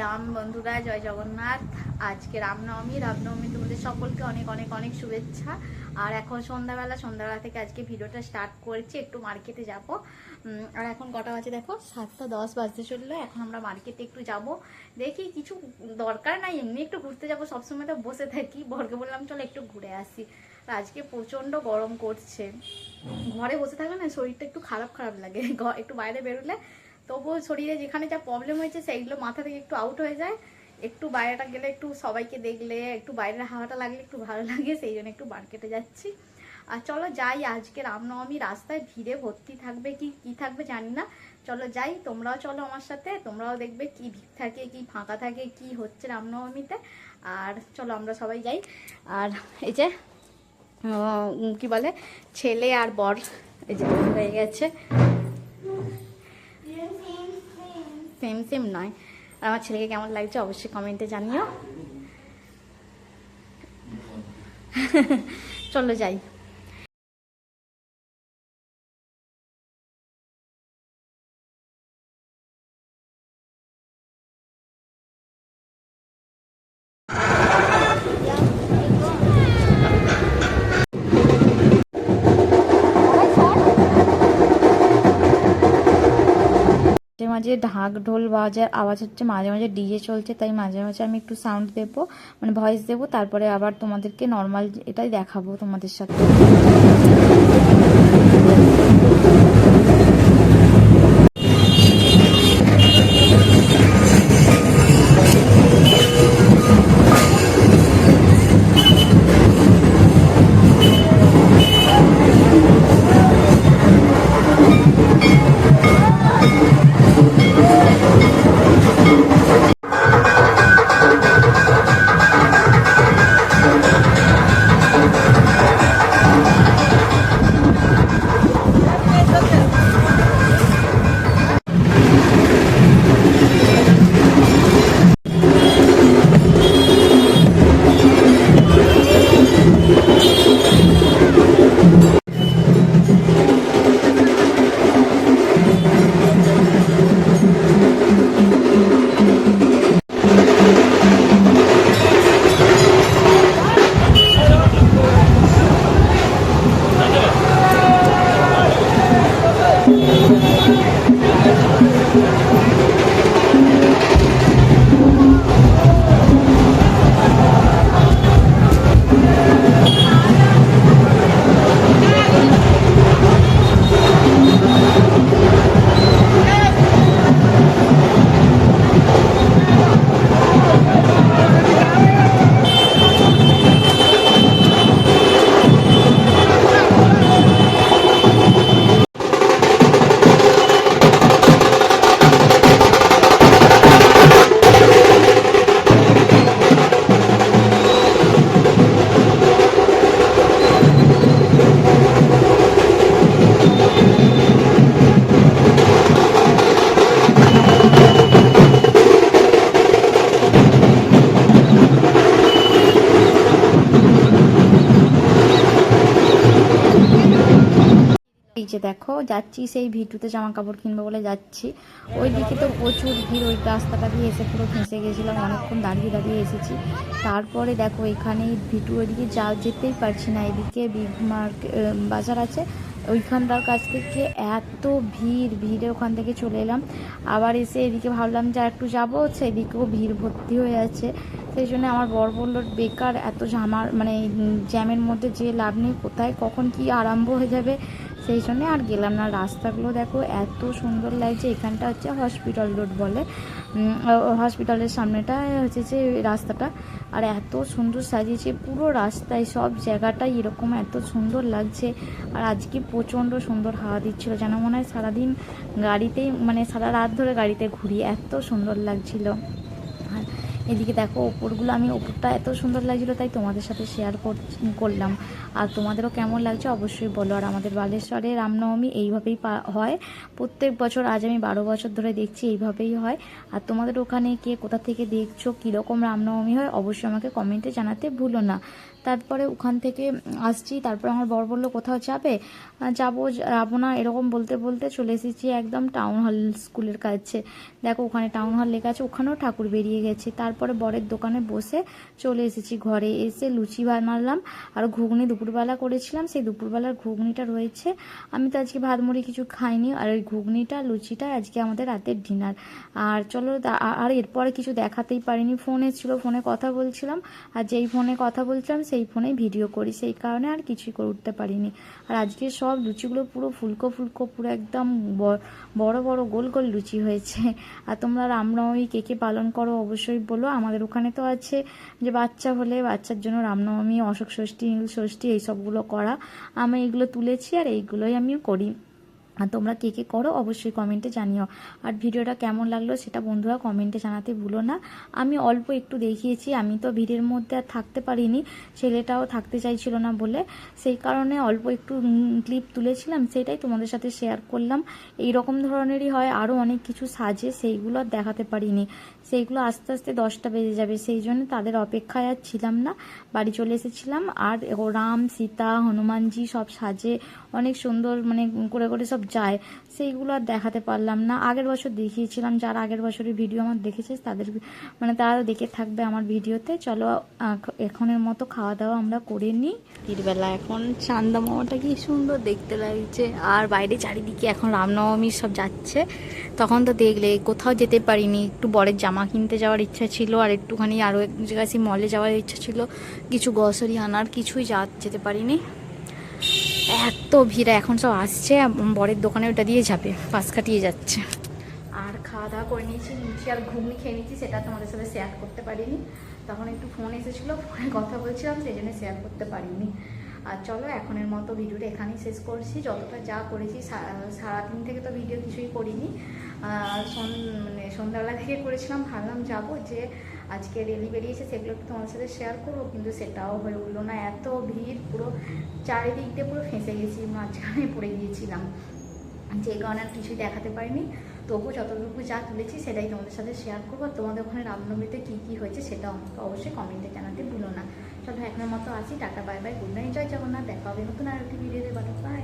রাম বন্ধুরা, জয় জগন্নাথ। আজকে রামনবমী তোমাদের সকলকে অনেক অনেক অনেক শুভেচ্ছা। আর এখন সন্ধ্যাবেলা থেকে আজকে ভিডিওটা স্টার্ট করেছি। একটু মার্কেটে যাব। আর এখন কটা বাজে দেখো, 7:10 বাজতে চললো। এখন আমরা মার্কেটে একটু যাব, দেখি কিছু দরকার নাই, এমনি একটু ঘুরতে যাব। সবসময় তো বসে থাকি, বরকে বললাম চলো একটু ঘুরে আসি। আজকে প্রচন্ড গরম করছে, ঘরে বসে থাকলে না শরীরটা একটু খারাপ লাগে। একটু বাইরে বেরোলে তবুও শরীরে যেখানে যা প্রবলেম হয়েছে সেইগুলো মাথা থেকে একটু আউট হয়ে যায়। একটু বাইরেটা গেলে, একটু সবাইকে দেখলে, একটু বাইরের হাওয়াটা লাগলে একটু ভালো লাগে, সেই জন্য একটু মার্কেটে যাচ্ছি। আর চলো যাই, আজকে রামনবমী, রাস্তায় ভিড়ে ভর্তি থাকবে কি থাকবে জানি না। চলো যাই, তোমরাও চলো আমার সাথে, তোমরাও দেখবে কি ভিড় থাকে, কি ফাঁকা থাকে, কি হচ্ছে রামনবমীতে। আর চলো আমরা সবাই যাই। আর এই যে কি বলে, ছেলে আর বর এই যে হয়ে গেছে। সেম নয়। আর আমার ছেলেকে কেমন লাগছে অবশ্যই কমেন্টে জানিও। চলো যাই। মাঝে মাঝে ঢাক ঢোল বাজার আওয়াজ হচ্ছে, মাঝে মাঝে ডিজে চলছে, তাই মাঝে মাঝে আমি একটু সাউন্ড দেবো, মানে ভয়েস দেবো, তারপরে আবার তোমাদেরকে নর্মাল এটাই দেখাবো তোমাদের সাথে। এই যে দেখো যাচ্ছি, সেই ভিটুতে জামা কাপড় কিনবো বলে যাচ্ছি। ওইদিকে তো প্রচুর ভিড়, ওই রাস্তাটা দিয়ে এসে পুরো ফেঁসে গেছিলাম, অনেকক্ষণ দাঁড়িয়ে এসেছি। তারপরে দেখো এখানে ভিটু ওইদিকে যেতেই পারছি না, এদিকে বিগ মার্কেট বাজার আছে, ওইখানটার কাছ থেকে এত ভিড়ে ওখান থেকে চলে এলাম। আবার এসে এদিকে ভাবলাম যে একটু যাবো, সেদিকেও ভিড় ভর্তি হয়ে আছে। সেই জন্য আমার বর বললো বেকার এত মানে জ্যামের মধ্যে যে লাভ নেই, কোথায় কখন কি আরম্ভ হয়ে যাবে, সেই জন্য আর গেলাম না। রাস্তাগুলো দেখো এত সুন্দর লাগছে। এখানটা হচ্ছে হসপিটাল রোড বলে, হসপিটালের সামনেটা হচ্ছে যে রাস্তাটা। আর এত সুন্দর সাজিয়েছে পুরো রাস্তায়, সব জায়গাটাই এরকম এত সুন্দর লাগছে। আর আজকে প্রচণ্ড সুন্দর হাওয়া দিচ্ছিল, যেন মনে হয় সারাদিন গাড়িতেই, মানে সারা রাত ধরে গাড়িতে ঘুরি, এত সুন্দর লাগছিল। আর এদিকে দেখো ওপরগুলো, আমি ওপরটা এত সুন্দর লাগছিলো তাই তোমাদের সাথে শেয়ার করলাম। আর তোমাদেরও কেমন লাগছে অবশ্যই বলো। আর আমাদের বালেশ্বরে রামনবমী এইভাবেই হয় প্রত্যেক বছর। আজ আমি 12 বছর ধরে দেখছি এইভাবেই হয়। আর তোমাদের ওখানে কে কোথা থেকে দেখছো, কীরকম রামনবমী হয় অবশ্যই আমাকে কমেন্টে জানাতে ভুলো না। তারপরে ওখান থেকে আসছি। তারপরে আমার বর বললো কোথাও যাবে, যাবো না এরকম বলতে বলতে চলে এসেছি একদম টাউন হল স্কুলের কাছে। দেখো ওখানে টাউন হল লেখা আছে, ওখানেও ঠাকুর বেরিয়ে গেছে। তারপরে বরের দোকানে বসে চলে এসেছি ঘরে। এসে লুচি মারলাম আর ঘুগনি দুপুরবেলা করেছিলাম, সেই দুপুরবেলার ঘুগনিটা রয়েছে। আমি তো আজকে ভাত মুড়ি কিছু খাইনি, আর ওই ঘুগনিটা লুচিটা আজকে আমাদের রাতের ডিনার। আর চলো, আর এরপরে কিছু দেখাতেই পারিনি, ফোন এসেছিলো, ফোনে কথা বলছিলাম, আর যেই ফোনে কথা বলছিলাম সেই ফোনেই ভিডিও করি, সেই কারণে আর কিছুই করে উঠতে পারিনি। আর আজকে সব লুচিগুলো পুরো ফুলকো ফুলকো, পুরো একদম বড় বড় গোল গোল লুচি হয়েছে। আর তোমরা রামনবমী কে কে পালন করো অবশ্যই বলো। আমাদের ওখানে তো আছে যে বাচ্চা হলে বাচ্চার জন্য রামনবমী, অশোক ষষ্ঠী, নীল ষষ্ঠী এইসবগুলো করা। আমি এইগুলো তুলেছি আর এইগুলোই আমিও করি। আর তোমরা কে কে করো অবশ্যই কমেন্টে জানিও। আর ভিডিওটা কেমন লাগলো সেটা বন্ধুরা কমেন্টে জানাতে ভুলো না। আমি অল্প একটু দেখিয়েছি, আমি তো ভিড়ের মধ্যে আর থাকতে পারিনি, ছেলেটাও থাকতে চাইছিল না বলে, সেই কারণে অল্প একটু ক্লিপ তুলেছিলাম, সেটাই তোমাদের সাথে শেয়ার করলাম। এই রকম ধরনেরই হয় আরও অনেক কিছু সাজে, সেইগুলো আর দেখাতে পারিনি, সেইগুলো আস্তে আস্তে 10টা বেজে যাবে, সেই জন্য তাদের অপেক্ষায় আর ছিলাম না, বাড়ি চলে এসেছিলাম। আর রাম সীতা হনুমানজি সব সাজে অনেক সুন্দর মানে করে করে সব যায়, সেইগুলো আর দেখাতে পারলাম না। আগের বছর দেখিয়েছিলাম, যারা আগের বছরের ভিডিও আমার দেখেছে তাদের মানে তারা দেখে থাকবে আমার ভিডিওতে। চলো এখনের মতো খাওয়া দাওয়া আমরা করে নিই। দিনবেলা এখন চান্দামামাটা কি সুন্দর দেখতে লাগছে, আর বাইরে চারিদিকে এখন রামনবমী সব যাচ্ছে। তখন তো দেখলে কোথাও যেতে পারিনি, একটু বরের জামা কিনতে যাওয়ার ইচ্ছা ছিল, আর একটুখানি আরও এক জায়গায় মলে যাওয়ার ইচ্ছা ছিল, কিছু গ্রসারি আনার, কিছুই যেতে পারিনি। এত ভিড়, এখন সব আসছে বরের দোকানে, ওটা দিয়ে যাবে, পাশ কাটিয়ে যাচ্ছে। আর খাওয়া দাওয়া করে নিয়েছি, লুচি আর ঘুগনি খেয়ে নিয়েছি, সেটা তোমাদের সাথে শেয়ার করতে পারিনি, তখন একটু ফোন এসেছিলো, ফোনে কথা বলছিলাম, সেই জন্য শেয়ার করতে পারিনি। আর চলো এখনের মতো ভিডিওটা এখানেই শেষ করছি। যতটা যা করেছি সারাদিন থেকে তো ভিডিও কিছুই করিনি, মানে সন্ধ্যাবেলা থেকে করেছিলাম, ভাবলাম যাবো যে আজকে রেলি বেরিয়েছে সেগুলো একটু তোমার সাথে শেয়ার করবো, কিন্তু সেটাও হয়ে উঠলো না, এত ভিড়, পুরো চারিদিক দিয়ে পুরো ফেঁসে গেছি, মাঝখানে পড়ে গিয়েছিলাম, যে কারণে আর কিছুই দেখাতে পারিনি। তবু যতটুকু যা তুলেছি সেটাই তোমাদের সাথে শেয়ার করবো। তোমাদের ওখানে রামনবমীতে কী কী হয়েছে সেটাও আমাকে অবশ্যই কমেন্টে জানাতে ভুলো না। চলো এখনের মতো আসি, tata bye bye, good night, জয় জগন্নাথ, দেখা হবে নতুন আর একটি ভিডিওতে, বাই।